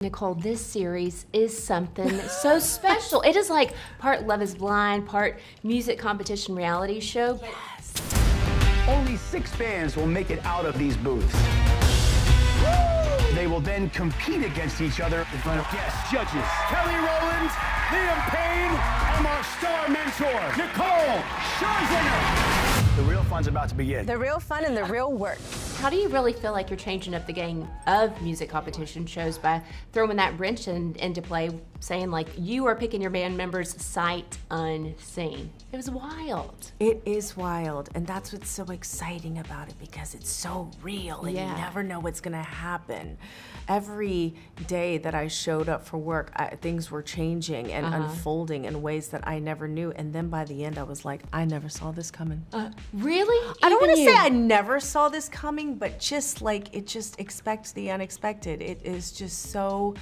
Nicole, this series is something so special. It is like part Love is Blind, part music competition reality show. Yes. Only 6 bands will make it out of these booths. They will then compete against each other in front of guest judges. Kelly Rowland, Liam Payne, and our star mentor, Nicole Scherzinger. The real fun's about to begin. The real fun and the real work. How do you really feel like you're changing up the game of music competition shows by throwing that wrench into play, saying like you are picking your band members sight unseen? It was wild. It is wild, and that's what's so exciting about it, because it's so real and you never know what's gonna happen. Every day that I showed up for work, things were changing and unfolding in ways that I never knew, and then by the end I was like, I never saw this coming. Really? I don't want to say I never saw this coming, but just like, it just expects the unexpected. It is just so,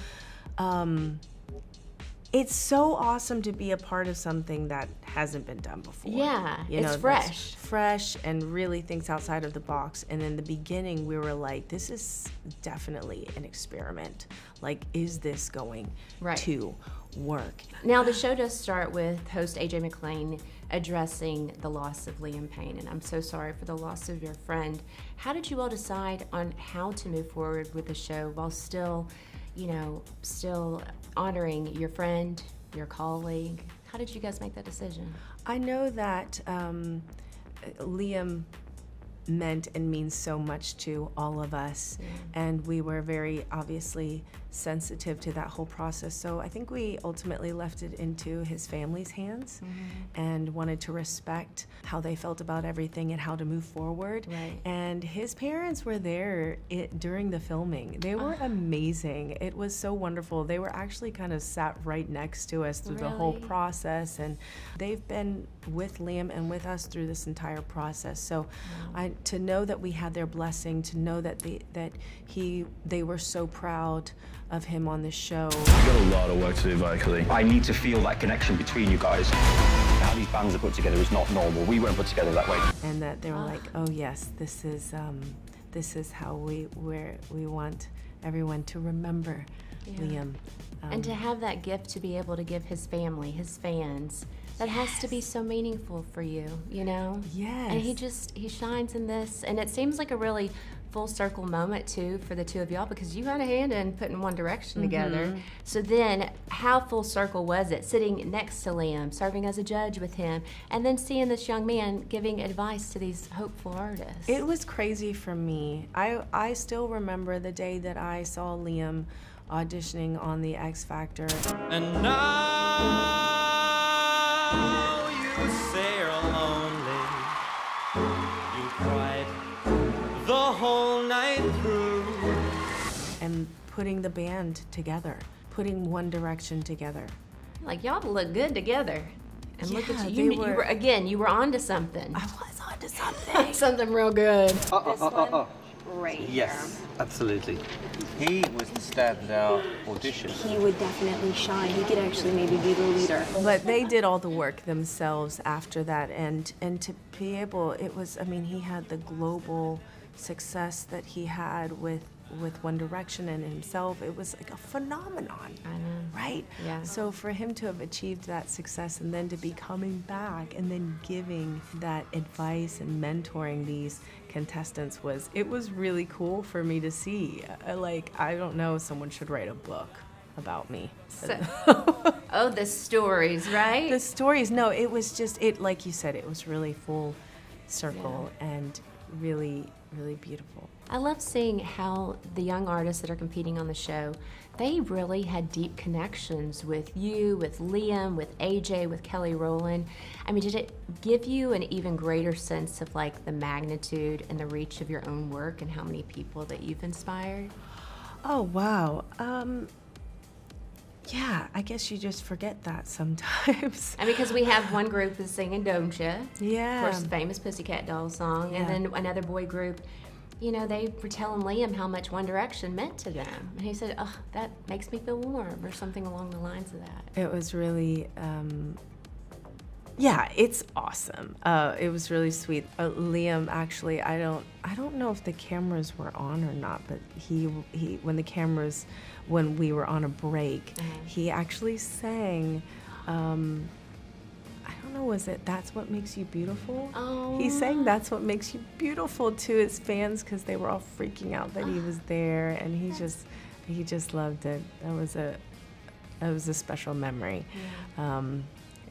it's so awesome to be a part of something that hasn't been done before. Yeah, it's fresh. Fresh and really thinks outside of the box. And in the beginning, we were like, this is definitely an experiment. Like, is this going to work? Now, the show does start with host AJ McLean addressing the loss of Liam Payne, and I'm so sorry for the loss of your friend. How did you all decide on how to move forward with the show while still, still honoring your friend, your colleague? How did you guys make that decision? I know that Liam meant and means so much to all of us, and we were very obviously sensitive to that whole process. So I think we ultimately left it into his family's hands and wanted to respect how they felt about everything and how to move forward. And his parents were there during the filming. They were amazing. It was so wonderful. They were actually kind of sat right next to us through the whole process, and they've been with Liam and with us through this entire process. So to know that we had their blessing, to know that they were so proud of him on the show. We've got a lot of work to do vocally. I need to feel that connection between you guys. How these bands are put together is not normal. We weren't put together that way. And that they were like, oh yes, this is how we want everyone to remember Liam. And to have that gift to be able to give his family, his fans, that has to be so meaningful for you, Yes. And he shines in this, and it seems like a really full circle moment too for the two of y'all, because you had a hand in putting One Direction together. So then how full circle was it, sitting next to Liam, serving as a judge with him, and then seeing this young man giving advice to these hopeful artists? It was crazy for me. I still remember the day that I saw Liam auditioning on the X Factor. And now you say you're lonely. You cried the whole night through. And putting the band together, putting One Direction together. Like, y'all look good together. And look at you. You were onto something. I was onto something. Something real good. Right Yes, here. absolutely. He was the standout audition. He would definitely shine. He could actually maybe be the leader. But they did all the work themselves after that, and to be able, he had the global success that he had with One Direction and himself. It was like a phenomenon, right? Yeah. So for him to have achieved that success and then to be coming back and then giving that advice and mentoring these contestants was really cool for me to see. I don't know, someone should write a book about me. Oh, the stories, right? The stories, no, it was just, like you said, it was really full circle and really, really beautiful. I love seeing how the young artists that are competing on the show, they really had deep connections with you, with Liam, with AJ, with Kelly Rowland. I mean, did it give you an even greater sense of like the magnitude and the reach of your own work and how many people that you've inspired? Oh, wow. Yeah, I guess you just forget that sometimes. And because we have one group that's singing Don't Ya? Yeah. Of course, the famous Pussycat Dolls song. And then another boy group, they were telling Liam how much One Direction meant to them. And he said, oh, that makes me feel warm, or something along the lines of that. It was really Yeah, it's awesome. It was really sweet. Liam, actually, I don't know if the cameras were on or not, but he when we were on a break, he actually sang. I don't know, was it "That's What Makes You Beautiful"? Oh. He sang "That's What Makes You Beautiful" to his fans because they were all freaking out that he was there, and he just loved it. That was a special memory. Yeah.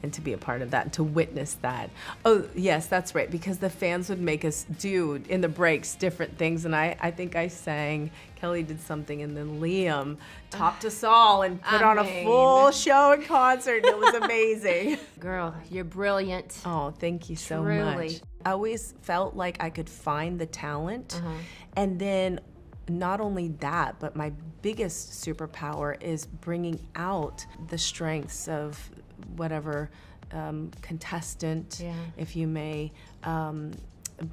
And to be a part of that, and to witness that. Oh, yes, that's right, because the fans would make us do, in the breaks, different things, and I think I sang, Kelly did something, and then Liam topped us all and put on a full show and concert. It was amazing. Girl, you're brilliant. Oh, thank you so Truly. much. I always felt like I could find the talent, and then not only that, but my biggest superpower is bringing out the strengths of whatever contestant, if you may,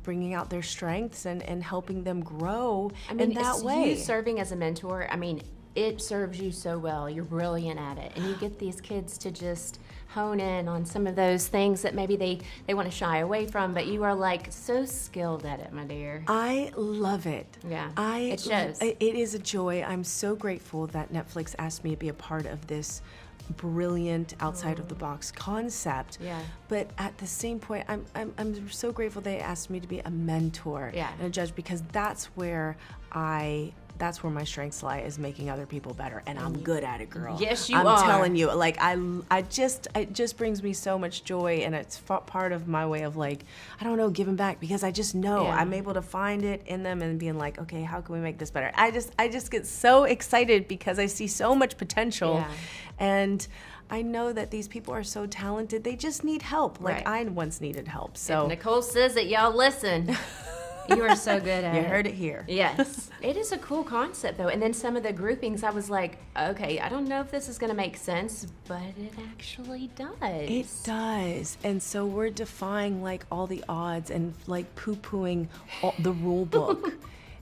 bringing out their strengths and helping them grow in that way. You serving as a mentor, I mean, it serves you so well. You're brilliant at it. And you get these kids to just hone in on some of those things that maybe they want to shy away from, but you are like so skilled at it, my dear. I love it. Yeah, it shows. It is a joy. I'm so grateful that Netflix asked me to be a part of this brilliant outside of the box concept. Yeah. But at the same point, I'm so grateful they asked me to be a mentor and a judge, because that's where my strengths lie, is making other people better, and I'm good at it, girl. Yes, you are. are. I'm telling you, like it just brings me so much joy, and it's part of my way of, like, I don't know, giving back, because I just know I'm able to find it in them and being like, okay, how can we make this better? I just get so excited because I see so much potential, and I know that these people are so talented. They just need help. Like I once needed help. So if Nicole says it, y'all listen. You are so good at it. You heard it here. Yes. It is a cool concept, though. And then some of the groupings, I was like, okay, I don't know if this is going to make sense, but it actually does. It does. And so we're defying, like, all the odds and, like, poo-pooing the rule book.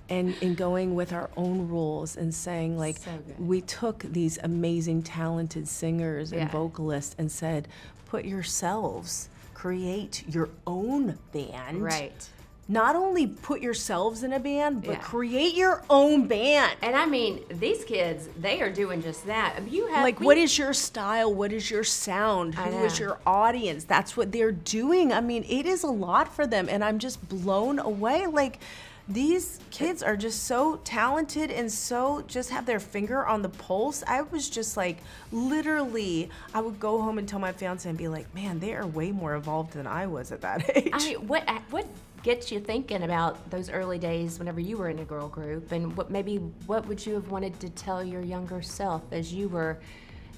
And going with our own rules and saying, like, we took these amazing, talented singers and vocalists and said, put yourselves, create your own band. Right. Not only put yourselves in a band, but create your own band. And I mean, these kids, they are doing just that. What is your style? What is your sound? Who is your audience? That's what they're doing. I mean, it is a lot for them, and I'm just blown away. Like, these kids are just so talented and so just have their finger on the pulse. I was just like, literally, I would go home and tell my fiance and be like, man, they are way more evolved than I was at that age. I mean, what gets you thinking about those early days whenever you were in a girl group, and what would you have wanted to tell your younger self as you were,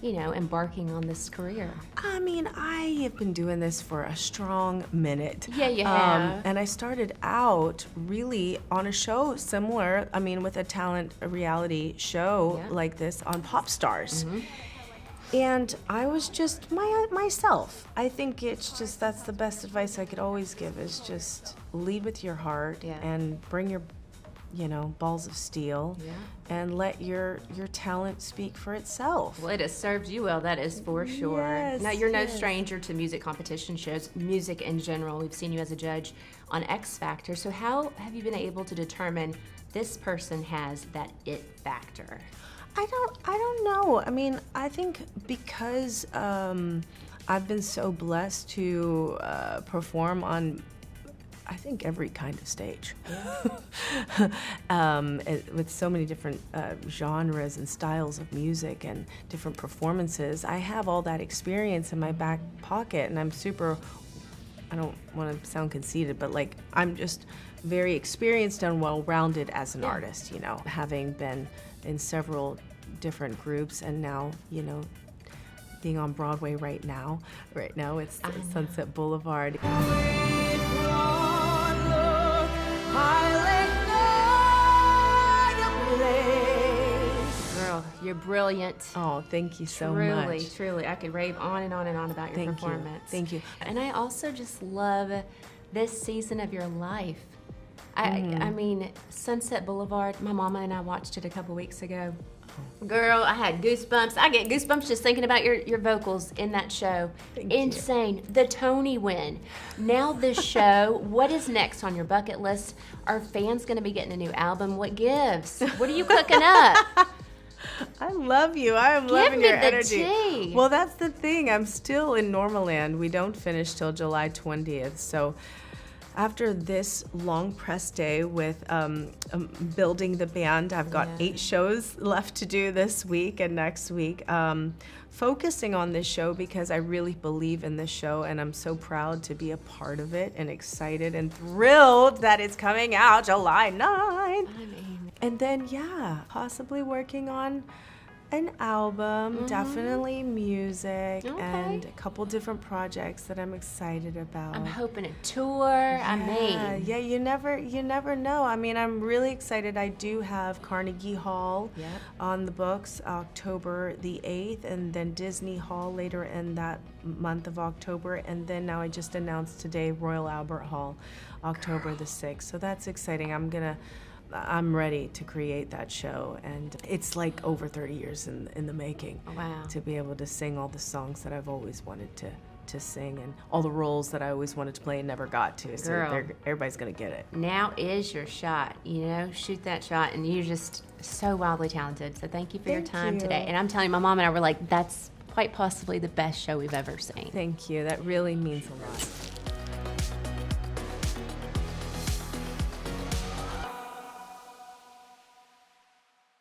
embarking on this career? I mean, I have been doing this for a strong minute. Yeah, you have. And I started out really on a show similar, with a reality show like this on Pop Stars. Mm-hmm. And I was just myself. I think that's the best advice I could always give, is just lead with your heart and bring your, balls of steel and let your talent speak for itself. Well, it has served you well, that is for sure. Yes, now, you're no stranger to music competition shows, music in general. We've seen you as a judge on X Factor. So how have you been able to determine this person has that it factor? I don't know. I mean, I think because I've been so blessed to perform on, I think, every kind of stage. With so many different genres and styles of music and different performances, I have all that experience in my back pocket, and I'm I don't want to sound conceited, but like, I'm just very experienced and well-rounded as an artist, having been in several different groups, and now, being on Broadway right now it's Sunset Boulevard. Girl, you're brilliant. Oh, thank you so much. Truly. I could rave on and on and on about your performance. Thank you. And I also just love this season of your life. I mean, Sunset Boulevard, my mama and I watched it a couple weeks ago. Girl, I had goosebumps. I get goosebumps just thinking about your vocals in that show. Insane. The Tony win. Now this show, what is next on your bucket list? Are fans going to be getting a new album? What gives? What are you cooking up? I love you. I am loving me your the energy. tea. Well, that's the thing. I'm still in Normaland. We don't finish till July 20th. So after this long press day with building the band, I've got 8 shows left to do this week and next week. Focusing on this show because I really believe in this show and I'm so proud to be a part of it and excited and thrilled that it's coming out July 9th. And then, possibly working on an album, definitely music, and a couple different projects that I'm excited about. I'm hoping a tour. Yeah, you never know. I mean, I'm really excited. I do have Carnegie Hall on the books October the 8th, and then Disney Hall later in that month of October, and then now I just announced today Royal Albert Hall, October the 6th. So that's exciting. I'm ready to create that show, and it's like over 30 years in the making. Wow. To be able to sing all the songs that I've always wanted to sing and all the roles that I always wanted to play and never got to. So everybody's going to get it. Now is your shot, shoot that shot, and you're just so wildly talented. So thank you for your time today. And I'm telling you, my mom and I were like, that's quite possibly the best show we've ever seen. Thank you. That really means a lot.